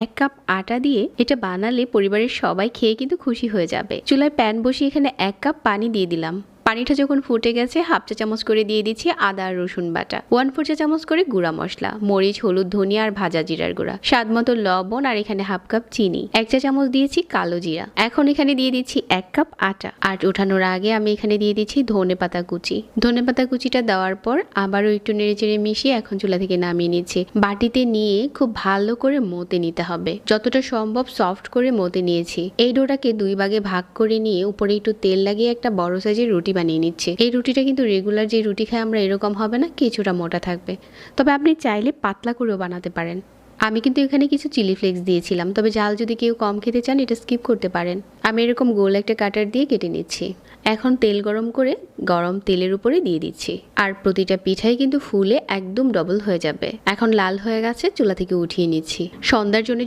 1 cup আটা দিয়ে এটা বানালে পরিবারের সবাই খেয়ে কিন্তু খুশি হয়ে যাবে। চুলায় প্যান বসিয়ে এখানে 1 কাপ পানি দিয়ে দিলাম। পানিটা যখন ফুটে গেছে হাফ চা চামচ করে দিয়ে দিচ্ছি আদা আর রসুন বাটা, 1/4 চা চামচ করে গুঁড়া মশলা, মরিচ, হলুদ, ধনিয়া আর ভাজা জিরার গুঁড়া, স্বাদ মতো লবণ আর এখানে হাফ কাপ চিনি, 1 চা চামচ দিয়েছি কালো জিরা। এখন এখানে দিয়ে দিচ্ছি 1 কাপ আটা। আর ওঠানোর আগে আমি এখানে দিয়ে দিচ্ছি ধনেপাতা কুচি। ধনেপাতা কুচিটা দেওয়ার পর আবারও একটু নেড়েচেড়ে মিশিয়ে এখন চুলা থেকে নামিয়ে নিচ্ছি। বাটিতে নিয়ে খুব ভালো করে মতে নিতে হবে, যতটা সম্ভব সফট করে মতে নিয়েছি। এই ডোটাকে 2 ভাগে ভাগ করে নিয়ে উপরে একটু তেল লাগিয়ে একটা বড় সাইজের রুটি বানিয়ে নিচ্ছে। এই রুটিটা কিন্তু রেগুলার যে রুটি খাই আমরা এরকম হবে না, কিছুটা মোটা থাকবে। তবে আপনি চাইলে পাতলা করেও বানাতে পারেন। আমি কিন্তু এখানে কিছু চিলি ফ্লেক্স দিয়েছিলাম, তবে ঝাল যদি কেউ কম খেতে চান এটা স্কিপ করতে পারেন। আমি এরকম গোল একটা কাটার দিয়ে কেটে নিচ্ছি। এখন তেল গরম করে গরম তেলের উপরে দিয়ে দিচ্ছি। আর প্রতিটা পিঠাই কিন্তু ফুলে একদম ডবল হয়ে যাবে। এখন লাল হয়ে গেছে, চুলা থেকে উঠিয়ে নিচ্ছি। সন্ধ্যার জন্য